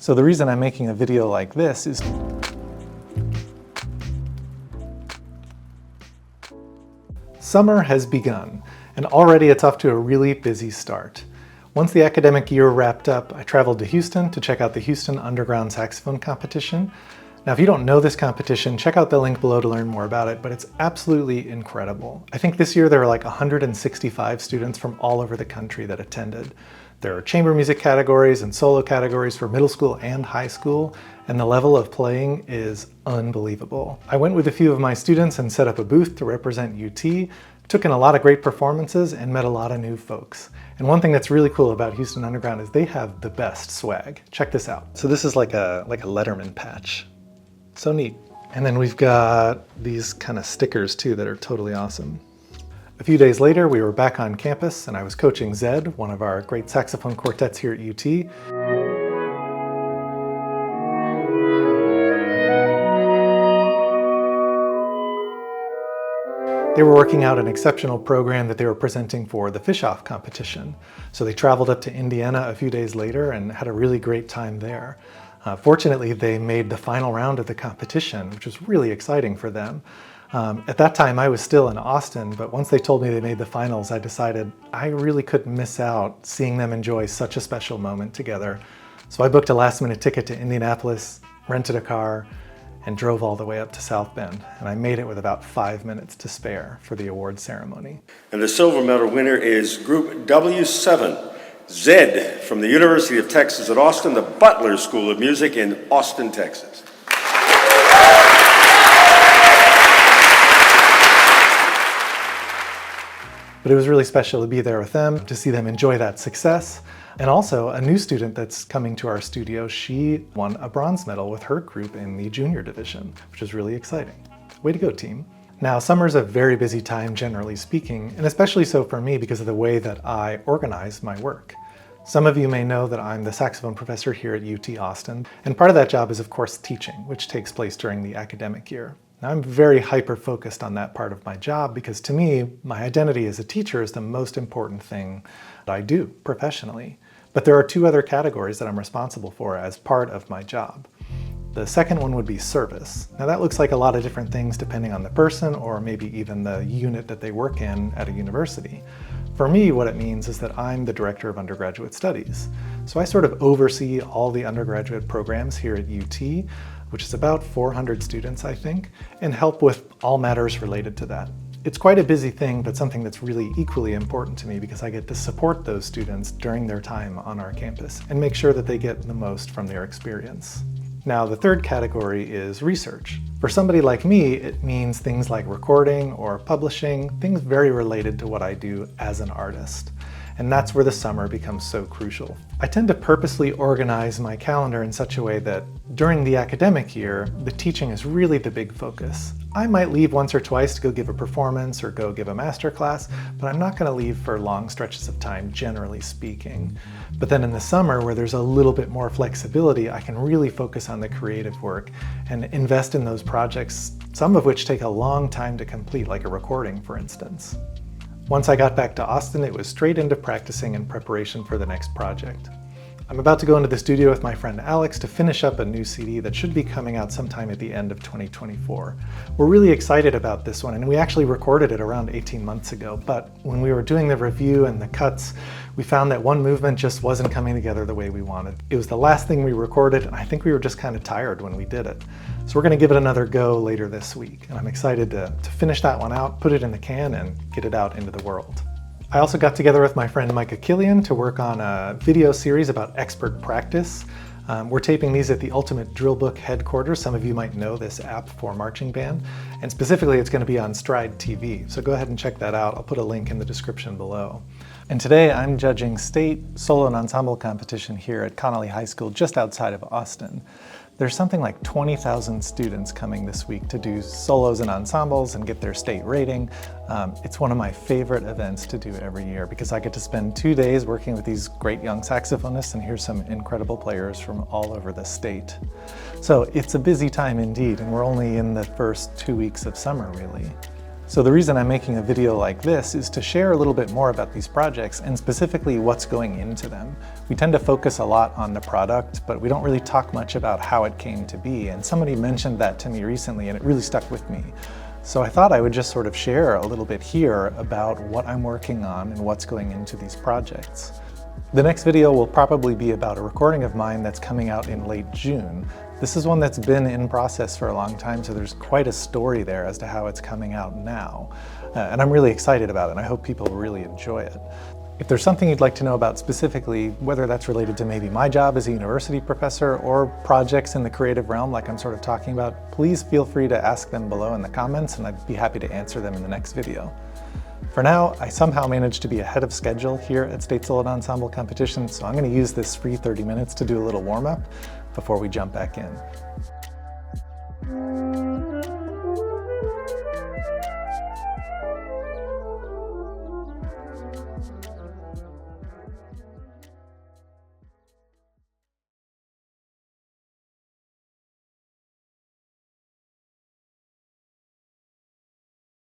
So the reason I'm making a video like this is summer has begun, and already it's off to a really busy start. Once the academic year wrapped up, I traveled to Houston to check out the Houston Underground Saxophone Competition. Now, if you don't know this competition, check out the link below to learn more about it, but it's absolutely incredible. I think this year there were like 165 students from all over the country that attended. There are chamber music categories and solo categories for middle school and high school, and the level of playing is unbelievable. I went with a few of my students and set up a booth to represent UT, took in a lot of great performances and met a lot of new folks. And one thing that's really cool about Houston Underground is they have the best swag. Check this out. So this is like a Letterman patch. So neat. And then we've got these kind of stickers too that are totally awesome. A few days later, we were back on campus and I was coaching Zed, one of our great saxophone quartets here at UT. They were working out an exceptional program that they were presenting for the Fish-Off competition. So they traveled up to Indiana a few days later and had a really great time there. Fortunately, they made the final round of the competition, which was really exciting for them. At that time, I was still in Austin, but once they told me they made the finals, I decided I really couldn't miss out seeing them enjoy such a special moment together. So I booked a last-minute ticket to Indianapolis, rented a car, and drove all the way up to South Bend. And I made it with about 5 minutes to spare for the award ceremony. And the silver medal winner is Group W7. Zed from the University of Texas at Austin, the Butler School of Music in Austin, Texas. But it was really special to be there with them, to see them enjoy that success. And also a new student that's coming to our studio, she won a bronze medal with her group in the junior division, which is really exciting. Way to go, team. Now, summer's a very busy time, generally speaking, and especially so for me because of the way that I organize my work. Some of you may know that I'm the saxophone professor here at UT Austin, and part of that job is, of course, teaching, which takes place during the academic year. Now, I'm very hyper-focused on that part of my job because to me, my identity as a teacher is the most important thing that I do professionally. But there are two other categories that I'm responsible for as part of my job. The second one would be service. Now that looks like a lot of different things depending on the person or maybe even the unit that they work in at a university. For me, what it means is that I'm the director of undergraduate studies. So I sort of oversee all the undergraduate programs here at UT, which is about 400 students, I think, and help with all matters related to that. It's quite a busy thing, but something that's really equally important to me because I get to support those students during their time on our campus and make sure that they get the most from their experience. Now, the third category is research. For somebody like me, it means things like recording or publishing, things very related to what I do as an artist. And that's where the summer becomes so crucial. I tend to purposely organize my calendar in such a way that during the academic year, the teaching is really the big focus. I might leave once or twice to go give a performance or go give a master class, but I'm not going to leave for long stretches of time, generally speaking. But then in the summer, where there's a little bit more flexibility, I can really focus on the creative work and invest in those projects, some of which take a long time to complete, like a recording, for instance. Once I got back to Austin, it was straight into practicing in preparation for the next project. I'm about to go into the studio with my friend Alex to finish up a new CD that should be coming out sometime at the end of 2024. We're really excited about this one, and we actually recorded it around 18 months ago, but when we were doing the review and the cuts, we found that one movement just wasn't coming together the way we wanted. It was the last thing we recorded, and I think we were just kind of tired when we did it. So we're going to give it another go later this week, and I'm excited to finish that one out, put it in the can, and get it out into the world. I also got together with my friend Micah Killian to work on a video series about expert practice. We're taping these at the Ultimate Drill Book headquarters. Some of you might know this app for marching band, and specifically it's going to be on Stride TV. So go ahead and check that out. I'll put a link in the description below. And today I'm judging state solo and ensemble competition here at Connolly High School just outside of Austin. There's something like 20,000 students coming this week to do solos and ensembles and get their state rating. It's one of my favorite events to do every year because I get to spend 2 days working with these great young saxophonists and hear some incredible players from all over the state. So it's a busy time indeed, and we're only in the first 2 weeks of summer, really. So the reason I'm making a video like this is to share a little bit more about these projects and specifically what's going into them. We tend to focus a lot on the product, but we don't really talk much about how it came to be, and somebody mentioned that to me recently and it really stuck with me. So I thought I would just sort of share a little bit here about what I'm working on and what's going into these projects. The next video will probably be about a recording of mine that's coming out in late June. This is one that's been in process for a long time, so there's quite a story there as to how it's coming out now. And I'm really excited about it, and I hope people really enjoy it. If there's something you'd like to know about specifically, whether that's related to maybe my job as a university professor or projects in the creative realm like I'm sort of talking about, please feel free to ask them below in the comments, and I'd be happy to answer them in the next video. For now, I somehow managed to be ahead of schedule here at State Solo Ensemble Competition, so I'm going to use this free 30 minutes to do a little warm-up before we jump back in.